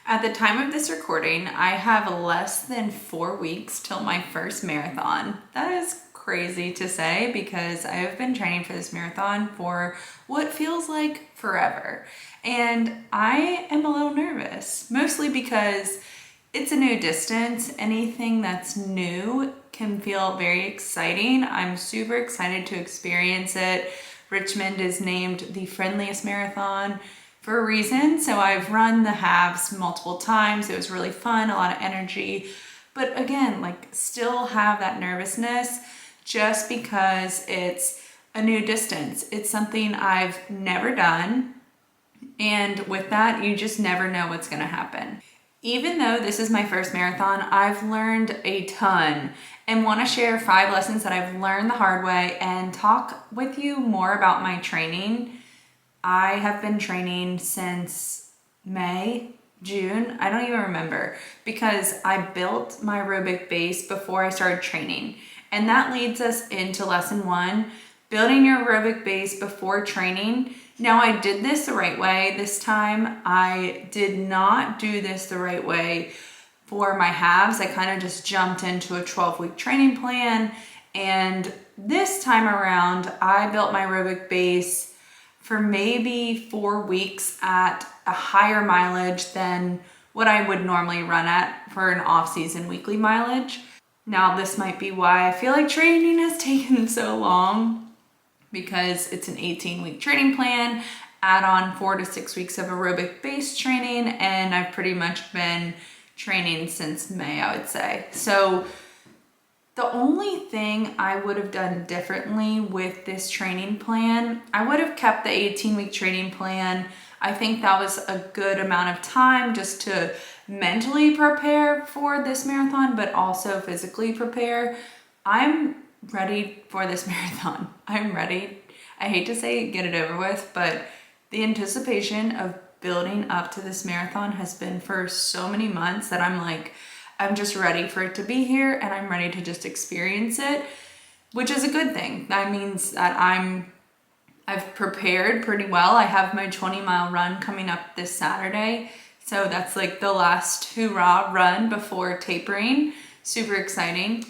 At the time of this recording, I have less than 4 weeks till my first marathon. That is crazy to say because I have been training for this marathon for what feels like forever. And I am a little nervous, mostly because it's a new distance. Anything that's new can feel very exciting. I'm super excited to experience it. Richmond is named the friendliest marathon for a reason. So I've run the halves multiple times. It was really fun, a lot of energy. But again, still have that nervousness just because it's a new distance. It's something I've never done. And with that, you just never know what's gonna happen. Even though this is my first marathon, I've learned a ton and want to share 5 lessons that I've learned the hard way and talk with you more about my training. I have been training since May, June, I don't even remember, because I built my aerobic base before I started training. And that leads us into lesson 1, building your aerobic base before training. Now I did this the right way. This time I did not do this the right way for my halves. I kind of just jumped into a 12-week training plan. And this time around, I built my aerobic base for maybe 4 weeks at a higher mileage than what I would normally run at for an off-season weekly mileage. Now this might be why I feel like training has taken so long, because it's an 18-week training plan, add on 4 to 6 weeks of aerobic base training, and I've pretty much been training since May, I would say. So the only thing I would have done differently with this training plan, I would have kept the 18-week training plan. I think that was a good amount of time just to mentally prepare for this marathon, but also physically prepare. I'm ready for this marathon. I'm ready. I hate to say get it over with, but the anticipation of building up to this marathon has been for so many months that I'm just ready for it to be here, and I'm ready to just experience it, which is a good thing. That means that I've prepared pretty well. I have my 20-mile run coming up this Saturday. So that's the last hoorah run before tapering. Super exciting.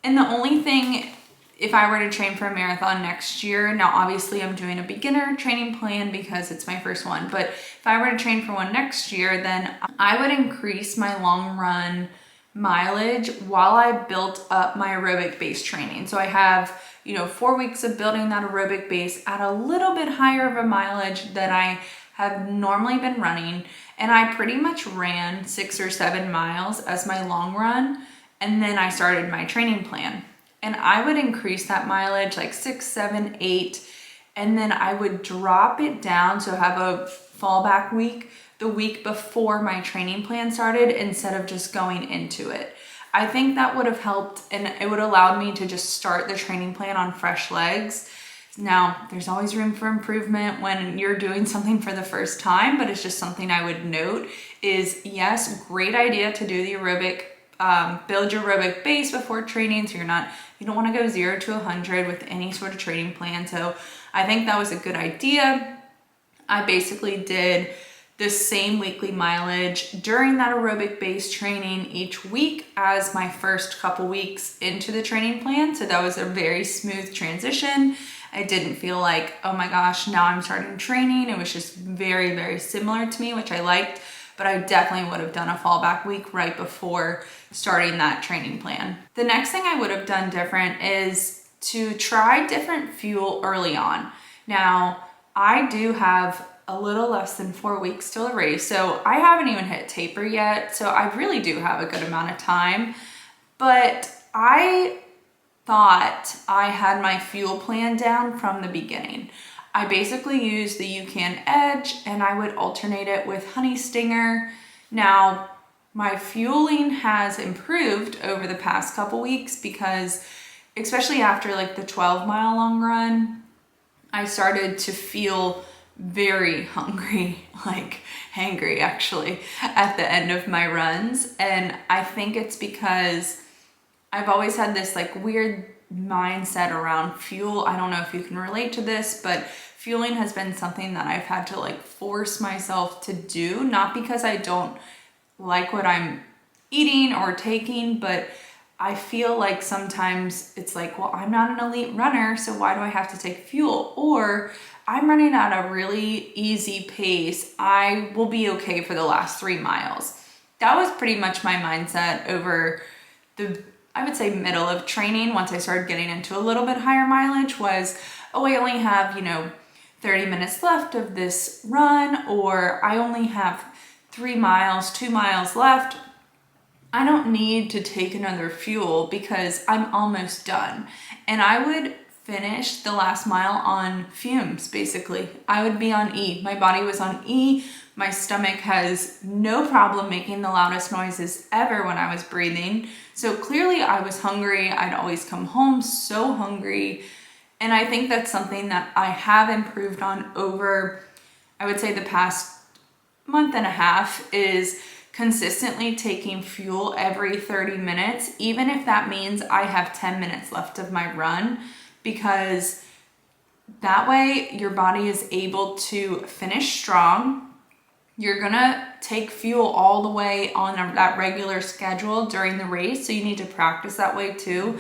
And the only thing, if I were to train for a marathon next year, now obviously I'm doing a beginner training plan because it's my first one, but if I were to train for one next year, then I would increase my long run mileage while I built up my aerobic base training. So I have, 4 weeks of building that aerobic base at a little bit higher of a mileage than I have normally been running. And I pretty much ran 6 or 7 miles as my long run. And then I started my training plan. And I would increase that mileage 6, 7, 8, and then I would drop it down. So have a fallback week the week before my training plan started instead of just going into it. I think that would have helped, and it would allow me to just start the training plan on fresh legs. Now, there's always room for improvement when you're doing something for the first time, but it's just something I would note is, yes, great idea to do the aerobic, build your aerobic base before training. So you don't want to go 0 to 100 with any sort of training plan. So I think that was a good idea. I basically did the same weekly mileage during that aerobic base training each week as my first couple weeks into the training plan. So that was a very smooth transition. I didn't feel like, oh my gosh, now I'm starting training. It was just very, very similar to me, which I liked, but I definitely would have done a fallback week right before starting that training plan. The next thing I would have done different is to try different fuel early on. Now, I do have a little less than 4 weeks till a race, so I haven't even hit taper yet, so I really do have a good amount of time, but I thought I had my fuel plan down from the beginning. I basically used the UCAN Edge, and I would alternate it with Honey Stinger. Now, my fueling has improved over the past couple weeks because, especially after the 12-mile long run, I started to feel very hungry, hangry actually, at the end of my runs. And I think it's because I've always had this weird mindset around fuel. I don't know if you can relate to this, but fueling has been something that I've had to force myself to do, not because I don't like what I'm eating or taking, but I feel like sometimes it's like, well, I'm not an elite runner, so why do I have to take fuel? Or I'm running at a really easy pace. I will be okay for the last 3 miles. That was pretty much my mindset over the, I would say, middle of training. Once I started getting into a little bit higher mileage was, oh, I only have, 30 minutes left of this run, or I only have 3 miles, 2 miles left. I don't need to take another fuel because I'm almost done. And I would finish the last mile on fumes, basically. I would be on E. My body was on E. My stomach has no problem making the loudest noises ever when I was breathing. So clearly I was hungry. I'd always come home so hungry. And I think that's something that I have improved on over, I would say, the past month and a half, is consistently taking fuel every 30 minutes, even if that means I have 10 minutes left of my run, because that way your body is able to finish strong. You're gonna take fuel all the way on that regular schedule during the race, so you need to practice that way too.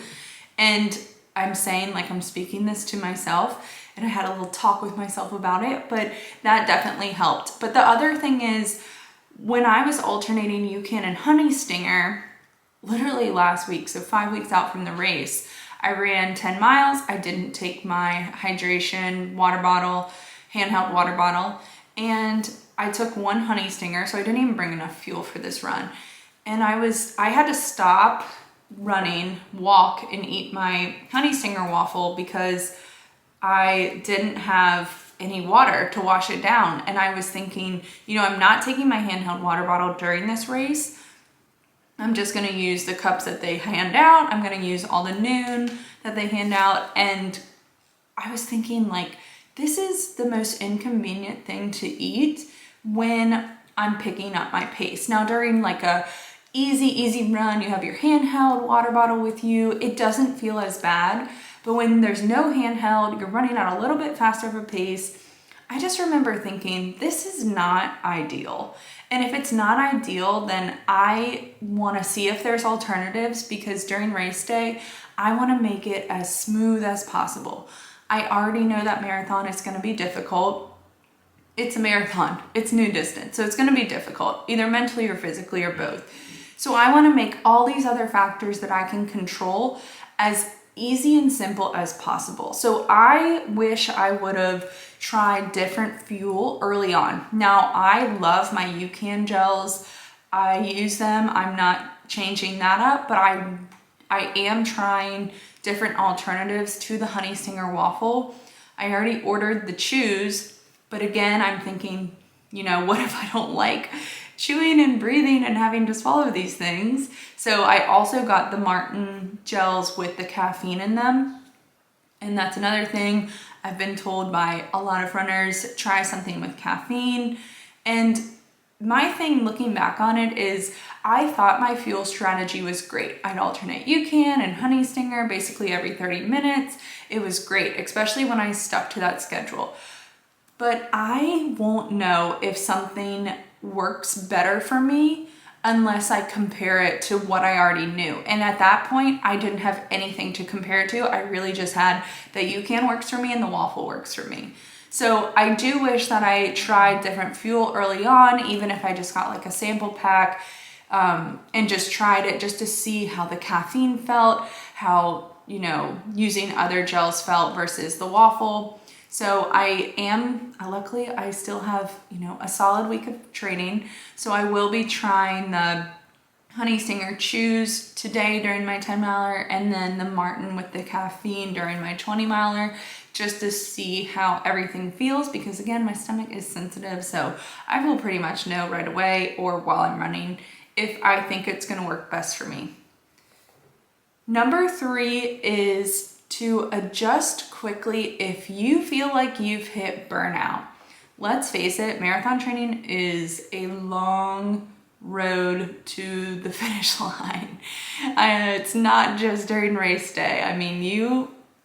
And I'm saying, like, I'm speaking this to myself, and I had a little talk with myself about it, but that definitely helped. But the other thing is, when I was alternating UCAN and Honey Stinger, literally last week, so 5 weeks out from the race, I ran 10 miles. I didn't take my hydration water bottle, handheld water bottle, and I took 1 Honey Stinger, so I didn't even bring enough fuel for this run. And I had to stop running, walk, and eat my Honey Stinger waffle because I didn't have any water to wash it down. And I was thinking, I'm not taking my handheld water bottle during this race. I'm just gonna use the cups that they hand out. I'm gonna use all the noon that they hand out. And I was thinking, like, this is the most inconvenient thing to eat when I'm picking up my pace. Now, during like a easy run, you have your handheld water bottle with you. It doesn't feel as bad. But when there's no handheld, you're running at a little bit faster of a pace. I just remember thinking, this is not ideal. And if it's not ideal, then I want to see if there's alternatives, because during race day, I want to make it as smooth as possible. I already know that marathon is going to be difficult. It's a marathon. It's new distance. So it's going to be difficult, either mentally or physically or both. So I want to make all these other factors that I can control as easy and simple as possible. So I wish I would have tried different fuel early on. Now, I love my UCAN gels. I use them. I'm not changing that up, but I am trying different alternatives to the Honey Stinger waffle. I already ordered the chews, but again, I'm thinking, what if I don't like chewing and breathing and having to swallow these things? So I also got the Martin gels with the caffeine in them. And that's another thing I've been told by a lot of runners, try something with caffeine. And my thing looking back on it is, I thought my fuel strategy was great. I'd alternate UCAN and Honey Stinger basically every 30 minutes. It was great, especially when I stuck to that schedule. But I won't know if something works better for me unless I compare it to what I already knew. And at that point, I didn't have anything to compare it to. I really just had that UCAN works for me and the waffle works for me. So I do wish that I tried different fuel early on, even if I just got like a sample pack, and just tried it just to see how the caffeine felt, how, using other gels felt versus the waffle. So luckily I still have, a solid week of training. So I will be trying the Honey Stinger chews today during my 10 miler, and then the Martin with the caffeine during my 20 miler, just to see how everything feels, because again, my stomach is sensitive. So I will pretty much know right away or while I'm running if I think it's going to work best for me. Number 3 is to adjust quickly if you feel like you've hit burnout. Let's face it, marathon training is a long road to the finish line. It's not just during race day. I mean,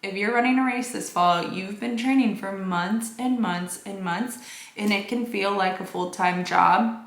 if you're running a race this fall, you've been training for months and months and months, and it can feel like a full-time job.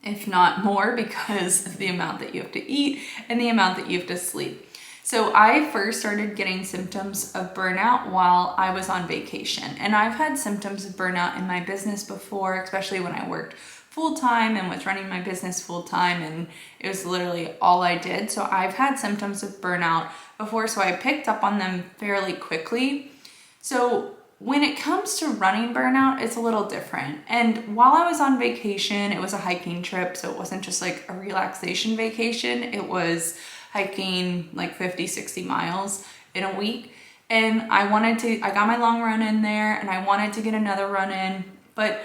if not more, because of the amount that you have to eat and the amount that you have to sleep. So I first started getting symptoms of burnout while I was on vacation. And I've had symptoms of burnout in my business before, especially when I worked full-time and was running my business full-time, and it was literally all I did. So I've had symptoms of burnout before, so I picked up on them fairly quickly. So when it comes to running burnout, it's a little different. And while I was on vacation, it was a hiking trip, so it wasn't just like a relaxation vacation. It was hiking like 50, 60 miles in a week. And I got my long run in there, and I wanted to get another run in. But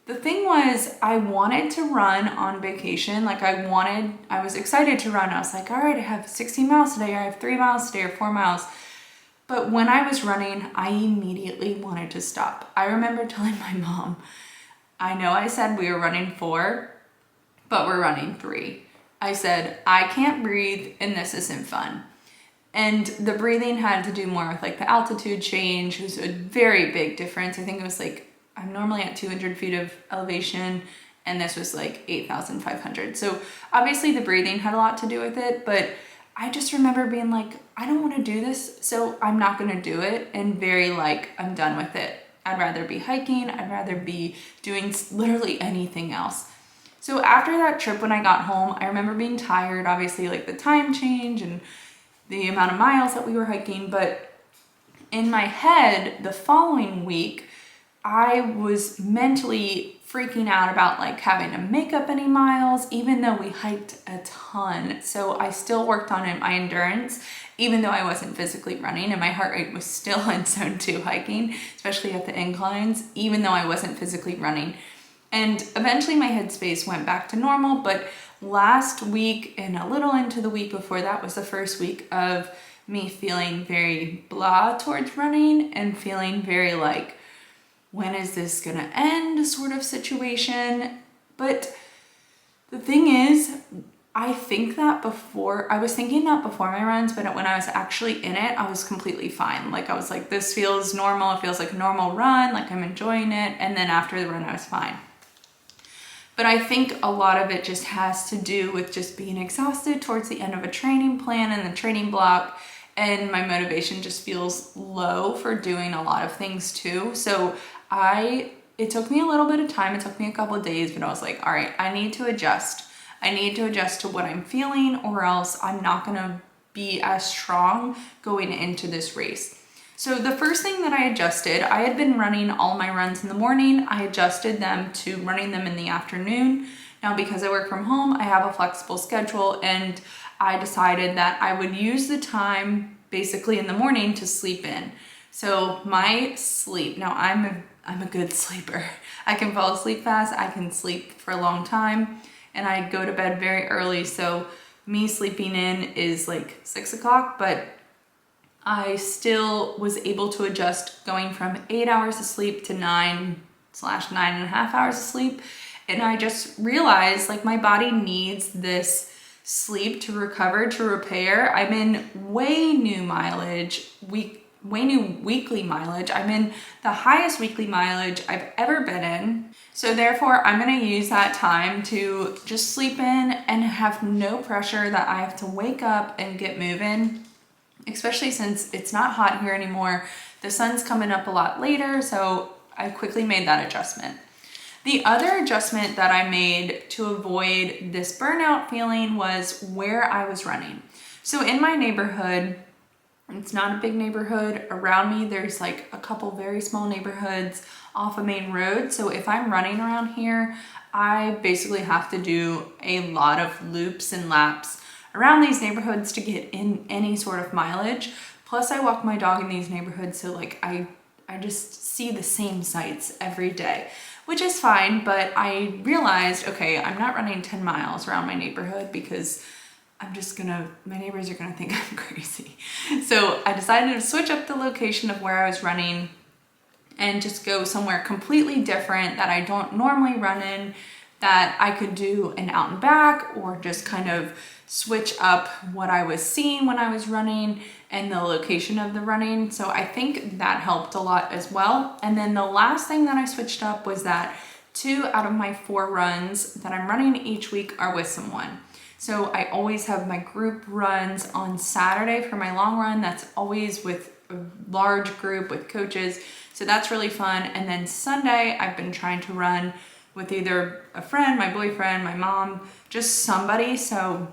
the thing was, I wanted to run on vacation. Like I was excited to run. I was like, all right, I have 16 miles today, or I have 3 miles today, or 4 miles. But when I was running, I immediately wanted to stop. I remember telling my mom, I know I said we were running 4, but we're running 3. I said, I can't breathe and this isn't fun. And the breathing had to do more with like the altitude change. It was a very big difference. I think it was like, I'm normally at 200 feet of elevation, and this was like 8,500. So obviously the breathing had a lot to do with it, but I just remember being like, I don't want to do this, so I'm not going to do it. And very like, I'm done with it. I'd rather be hiking. I'd rather be doing literally anything else. So after that trip, when I got home, I remember being tired, obviously like the time change and the amount of miles that we were hiking. But in my head, the following week, I was mentally freaking out about like having to make up any miles, even though we hiked a ton. So I still worked on my endurance, even though I wasn't physically running, and my heart rate was still in zone 2 hiking, especially at the inclines, even though I wasn't physically running. And eventually my headspace went back to normal. But last week and a little into the week before that was the first week of me feeling very blah towards running and feeling very like, when is this gonna end sort of situation. But the thing is, I was thinking that before my runs, but when I was actually in it, I was completely fine. Like I was like, this feels normal. It feels like a normal run. Like I'm enjoying it. And then after the run, I was fine. But I think a lot of it just has to do with just being exhausted towards the end of a training plan and the training block. And my motivation just feels low for doing a lot of things too. So it took me a little bit of time. It took me a couple of days, but I was like, all right, I need to adjust. I need to adjust to what I'm feeling, or else I'm not gonna be as strong going into this race. So the first thing that I adjusted, I had been running all my runs in the morning. I adjusted them to running them in the afternoon. Now, because I work from home, I have a flexible schedule, and I decided that I would use the time basically in the morning to sleep in. So my sleep, now I'm a good sleeper. I can fall asleep fast. I can sleep for a long time, and I go to bed very early. So me sleeping in is like 6 o'clock, but I still was able to adjust going from 8 hours of sleep to 9/9.5 hours of sleep. And I just realized like my body needs this sleep to recover, to repair. I'm in way new weekly mileage. I'm in the highest weekly mileage I've ever been in. So therefore, I'm gonna use that time to just sleep in and have no pressure that I have to wake up and get moving, especially since it's not hot here anymore. The sun's coming up a lot later, so I quickly made that adjustment. The other adjustment that I made to avoid this burnout feeling was where I was running. So in my neighborhood, it's not a big neighborhood. Around me, there's like a couple very small neighborhoods off a main road. So if I'm running around here, I basically have to do a lot of loops and laps around these neighborhoods to get in any sort of mileage. Plus I walk my dog in these neighborhoods, so like I just see the same sights every day, which is fine. But I realized, okay, I'm not running 10 miles around my neighborhood because my neighbors are gonna think I'm crazy. So I decided to switch up the location of where I was running and just go somewhere completely different that I don't normally run in, that I could do an out and back, or just kind of switch up what I was seeing when I was running and the location of the running. So I think that helped a lot as well. And then the last thing that I switched up was that 2 out of my 4 runs that I'm running each week are with someone. So I always have my group runs on Saturday for my long run. That's always with a large group with coaches. So that's really fun. And then Sunday, I've been trying to run with either a friend, my boyfriend, my mom, just somebody. So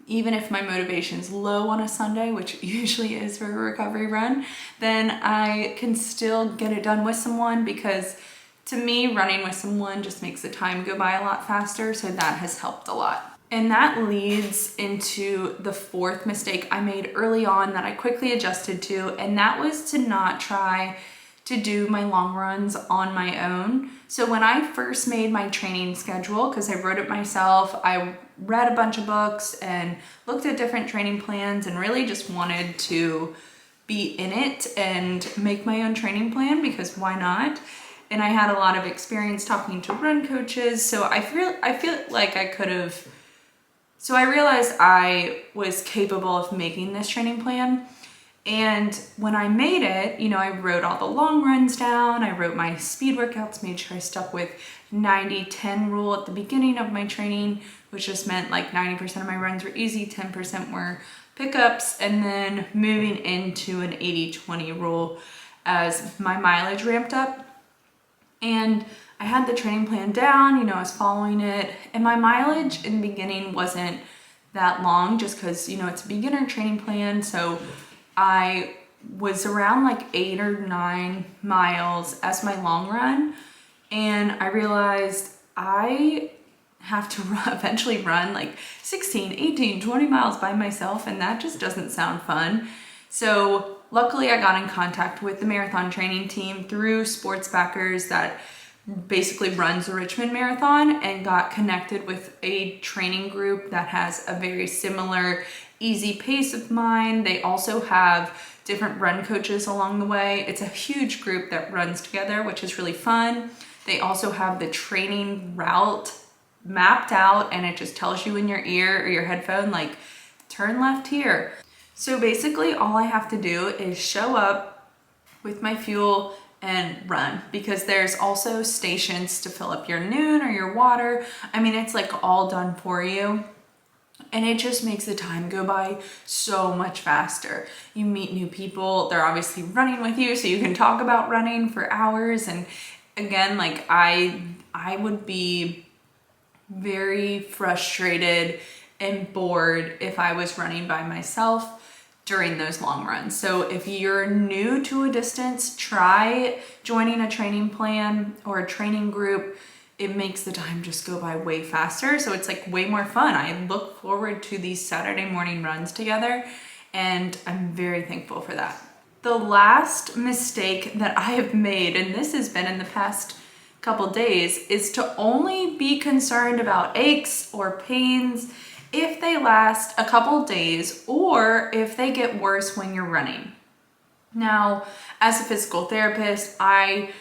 even if my motivation's low on a Sunday, which usually is for a recovery run, then I can still get it done with someone, because to me, running with someone just makes the time go by a lot faster. So that has helped a lot. And that leads into the 4th mistake I made early on that I quickly adjusted to, and that was to not try to do my long runs on my own. So when I first made my training schedule, because I wrote it myself, I read a bunch of books and looked at different training plans and really just wanted to be in it and make my own training plan, because why not? And I had a lot of experience talking to run coaches, so I feel like I could have. So I realized I was capable of making this training plan. And when I made it, I wrote all the long runs down. I wrote my speed workouts, made sure I stuck with 90-10 rule at the beginning of my training, which just meant like 90% of my runs were easy, 10% were pickups, and then moving into an 80-20 rule as my mileage ramped up. And I had the training plan down, I was following it, and my mileage in the beginning wasn't that long, just because, it's a beginner training plan. So I was around like 8 or 9 miles as my long run. And I realized I have to eventually run like 16, 18, 20 miles by myself, and that just doesn't sound fun. So luckily I got in contact with the marathon training team through Sports Backers that basically runs the Richmond Marathon, and got connected with a training group that has a very similar easy pace of mine. They also have different run coaches along the way. It's a huge group that runs together, which is really fun. They also have the training route mapped out, and it just tells you in your ear or your headphone, like, turn left here. So basically all I have to do is show up with my fuel and run, because there's also stations to fill up your noon or your water. I mean, it's like all done for you. And it just makes the time go by so much faster. You meet new people, they're obviously running with you, so you can talk about running for hours. And again, like I would be very frustrated and bored if I was running by myself during those long runs. So if you're new to a distance, try joining a training plan or a training group. It makes the time just go by way faster. So it's like way more fun. I look forward to these Saturday morning runs together, and I'm very thankful for that. The last mistake that I have made, and this has been in the past couple days, is to only be concerned about aches or pains if they last a couple days, or if they get worse when you're running. Now, as a physical therapist, I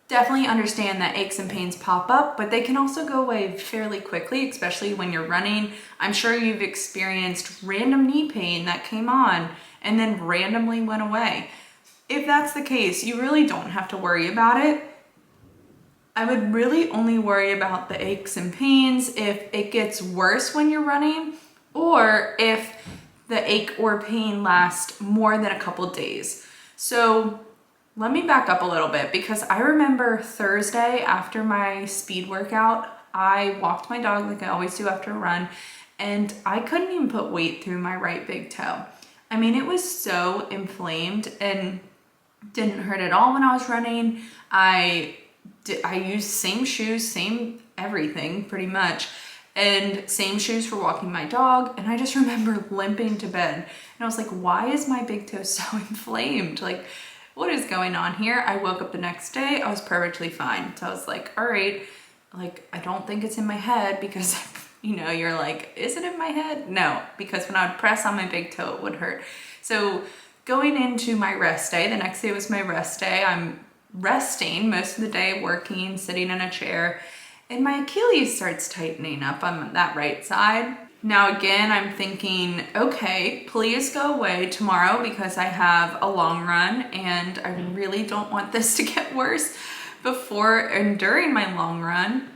definitely understand that aches and pains pop up, but they can also go away fairly quickly, especially when you're running. I'm sure you've experienced random knee pain that came on and then randomly went away. If that's the case, you really don't have to worry about it. I would really only worry about the aches and pains if it gets worse when you're running, or if the ache or pain lasts more than a couple days. So let me back up a little bit, because I remember Thursday after my speed workout, I walked my dog like I always do after a run, and I couldn't even put weight through my right big toe. I mean, it was so inflamed and didn't hurt at all when I was running. I used same shoes, same everything pretty much, and same shoes for walking my dog. And I just remember limping to bed, and I was like, why is my big toe so inflamed? Like, what is going on here? I woke up the next day, I was perfectly fine. So I was like, all right, like, I don't think it's in my head, because you're like, is it in my head? No, because when I would press on my big toe, it would hurt. So going into my rest day, the next day was my rest day. I'm resting most of the day, working, sitting in a chair, and my Achilles starts tightening up on that right side. Now again, I'm thinking, okay, please go away tomorrow, because I have a long run and I really don't want this to get worse. before and during my long run.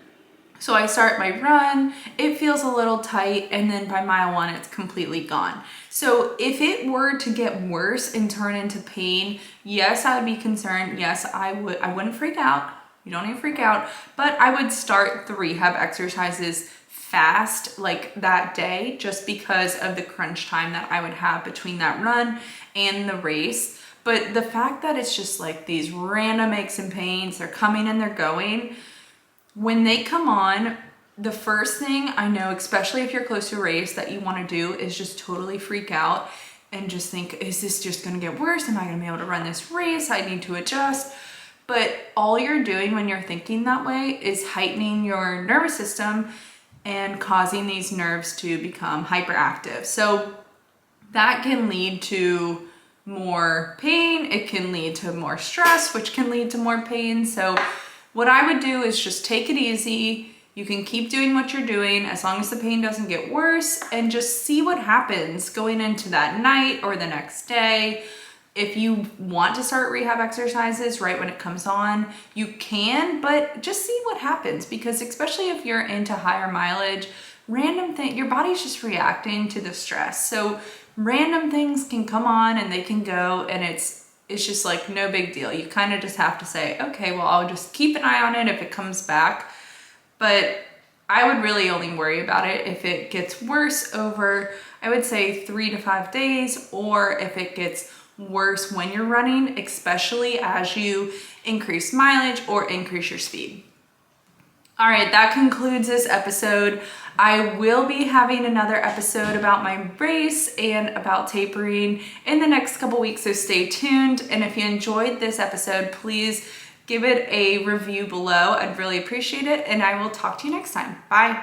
So I start my run, it feels a little tight, and then by mile 1, it's completely gone. So if it were to get worse and turn into pain, yes, I would be concerned. Yes, I wouldn't freak out. You don't need to freak out, but I would start the rehab exercises fast, like that day, just because of the crunch time that I would have between that run and the race. But the fact that it's just like these random aches and pains, they're coming and they're going. When they come on, the first thing I know, especially if you're close to a race, that you want to do is just totally freak out and just think, is this just going to get worse? Am I going to be able to run this race? I need to adjust. But all you're doing when you're thinking that way is heightening your nervous system and causing these nerves to become hyperactive. So that can lead to more pain. It can lead to more stress, which can lead to more pain. So what I would do is just take it easy. You can keep doing what you're doing as long as the pain doesn't get worse, and just see what happens going into that night or the next day. If you want to start rehab exercises right when it comes on, you can, but just see what happens, because especially if you're into higher mileage, your body's just reacting to the stress. So random things can come on and they can go, and it's just like no big deal. You kind of just have to say, okay, well, I'll just keep an eye on it if it comes back. But I would really only worry about it if it gets worse over, I would say 3 to 5 days, or if it gets worse when you're running, especially as you increase mileage or increase your speed. All right, that concludes this episode. I will be having another episode about my race and about tapering in the next couple weeks, so stay tuned. And if you enjoyed this episode, please give it a review below. I'd really appreciate it, and I will talk to you next time. Bye.